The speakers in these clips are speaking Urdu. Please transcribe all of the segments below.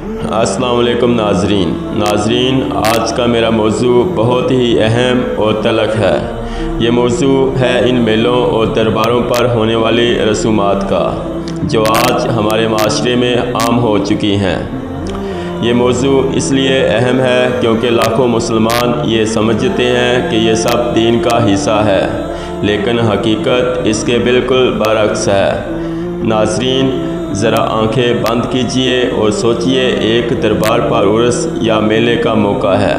السلام علیکم ناظرین، آج کا میرا موضوع بہت ہی اہم اور تلخ ہے۔ یہ موضوع ہے ان میلوں اور درباروں پر ہونے والی رسومات کا، جو آج ہمارے معاشرے میں عام ہو چکی ہیں۔ یہ موضوع اس لیے اہم ہے کیونکہ لاکھوں مسلمان یہ سمجھتے ہیں کہ یہ سب دین کا حصہ ہے، لیکن حقیقت اس کے بالکل برعکس ہے۔ ناظرین، ذرا آنکھیں بند کیجئے اور سوچئے، ایک دربار پر عرس یا میلے کا موقع ہے۔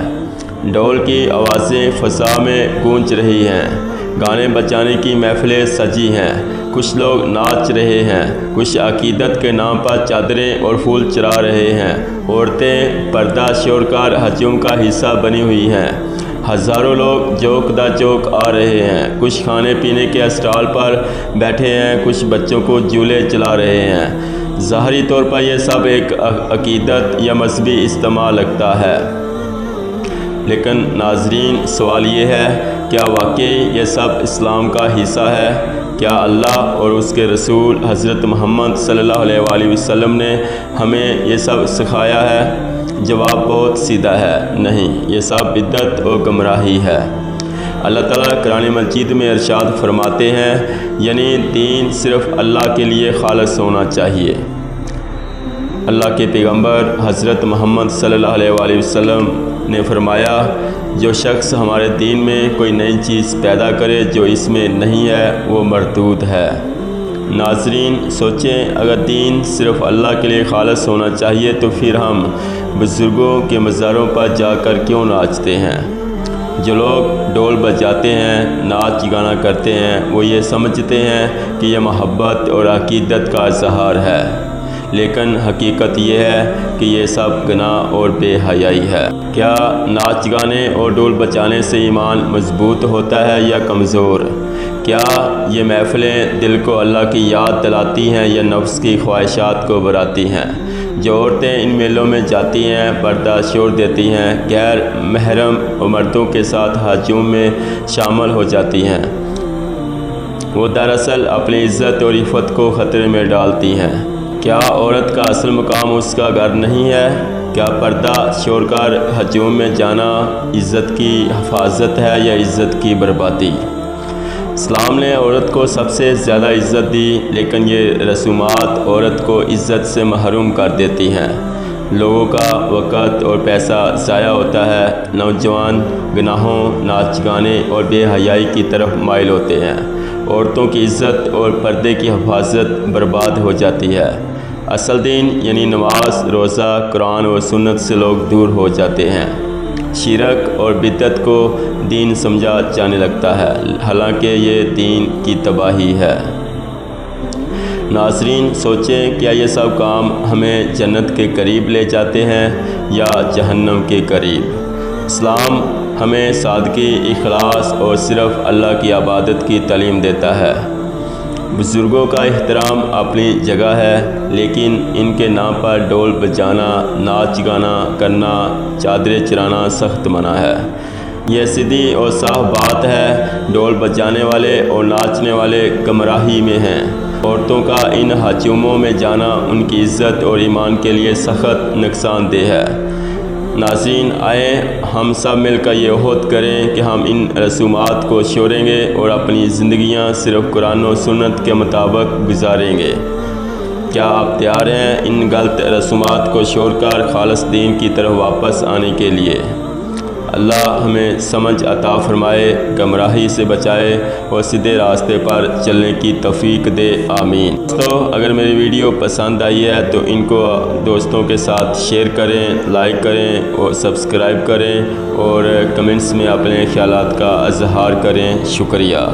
ڈھول کی آوازیں فضا میں گونج رہی ہیں، گانے بجانے کی محفلیں سجی ہیں، کچھ لوگ ناچ رہے ہیں، کچھ عقیدت کے نام پر چادریں اور پھول چڑھا رہے ہیں، عورتیں پردہ شور کر ہجوم کا حصہ بنی ہوئی ہیں، ہزاروں لوگ چوک دا چوک آ رہے ہیں، کچھ کھانے پینے کے اسٹال پر بیٹھے ہیں، کچھ بچوں کو جھولے چلا رہے ہیں۔ ظاہری طور پر یہ سب ایک عقیدت یا مذہبی اجتماع لگتا ہے، لیکن ناظرین، سوال یہ ہے، کیا واقعی یہ سب اسلام کا حصہ ہے؟ کیا اللہ اور اس کے رسول حضرت محمد صلی اللہ علیہ وآلہ وسلم نے ہمیں یہ سب سکھایا ہے؟ جواب بہت سیدھا ہے، نہیں، یہ سب بدعت اور گمراہی ہے۔ اللہ تعالیٰ قرآن مجید میں ارشاد فرماتے ہیں، یعنی دین صرف اللہ کے لیے خالص ہونا چاہیے۔ اللہ کے پیغمبر حضرت محمد صلی اللہ علیہ وآلہ وسلم نے فرمایا، جو شخص ہمارے دین میں کوئی نئی چیز پیدا کرے جو اس میں نہیں ہے، وہ مردود ہے۔ ناظرین، سوچیں، اگر دین صرف اللہ کے لیے خالص ہونا چاہیے تو پھر ہم بزرگوں کے مزاروں پر جا کر کیوں ناچتے ہیں؟ جو لوگ ڈھول بجاتے ہیں، ناچ گانا کرتے ہیں، وہ یہ سمجھتے ہیں کہ یہ محبت اور عقیدت کا اظہار ہے، لیکن حقیقت یہ ہے کہ یہ سب گناہ اور بے حیائی ہے۔ کیا ناچ گانے اور ڈھول بجانے سے ایمان مضبوط ہوتا ہے یا کمزور؟ کیا یہ محفلیں دل کو اللہ کی یاد دلاتی ہیں یا نفس کی خواہشات کو بڑھاتی ہیں؟ جو عورتیں ان میلوں میں جاتی ہیں، پردہ چھوڑ دیتی ہیں، غیر محرم مردوں کے ساتھ ہجوم میں شامل ہو جاتی ہیں، وہ دراصل اپنی عزت اور عفت کو خطرے میں ڈالتی ہیں۔ کیا عورت کا اصل مقام اس کا گھر نہیں ہے؟ کیا پردہ چھوڑ کر ہجوم میں جانا عزت کی حفاظت ہے یا عزت کی بربادی؟ اسلام نے عورت کو سب سے زیادہ عزت دی، لیکن یہ رسومات عورت کو عزت سے محروم کر دیتی ہیں۔ لوگوں کا وقت اور پیسہ ضائع ہوتا ہے، نوجوان گناہوں، ناچ گانے اور بے حیائی کی طرف مائل ہوتے ہیں، عورتوں کی عزت اور پردے کی حفاظت برباد ہو جاتی ہے۔ اصل دین یعنی نماز، روزہ، قرآن اور سنت سے لوگ دور ہو جاتے ہیں۔ شرک اور بدعت کو دین سمجھا جانے لگتا ہے، حالانکہ یہ دین کی تباہی ہے۔ ناظرین، سوچیں، کیا یہ سب کام ہمیں جنت کے قریب لے جاتے ہیں یا جہنم کے قریب؟ اسلام ہمیں سادگی، اخلاص اور صرف اللہ کی عبادت کی تعلیم دیتا ہے۔ بزرگوں کا احترام اپنی جگہ ہے، لیکن ان کے نام پر ڈھول بجانا، ناچ گانا کرنا، چادریں چڑھانا سخت منع ہے۔ یہ سیدھی اور صاف بات ہے، ڈھول بجانے والے اور ناچنے والے گمراہی میں ہیں۔ عورتوں کا ان ہجوموں میں جانا ان کی عزت اور ایمان کے لیے سخت نقصان دہ ہے۔ ناظرین، آئیں ہم سب مل کر یہ عہد کریں کہ ہم ان رسومات کو چھوڑیں گے اور اپنی زندگیاں صرف قرآن و سنت کے مطابق گزاریں گے۔ کیا آپ تیار ہیں ان غلط رسومات کو چھوڑ کر خالص دین کی طرف واپس آنے کے لیے؟ اللہ ہمیں سمجھ عطا فرمائے، گمراہی سے بچائے اور سیدھے راستے پر چلنے کی توفیق دے، آمین۔ دوستو، اگر میری ویڈیو پسند آئی ہے تو ان کو دوستوں کے ساتھ شیئر کریں، لائک کریں اور سبسکرائب کریں، اور کمنٹس میں اپنے خیالات کا اظہار کریں۔ شکریہ۔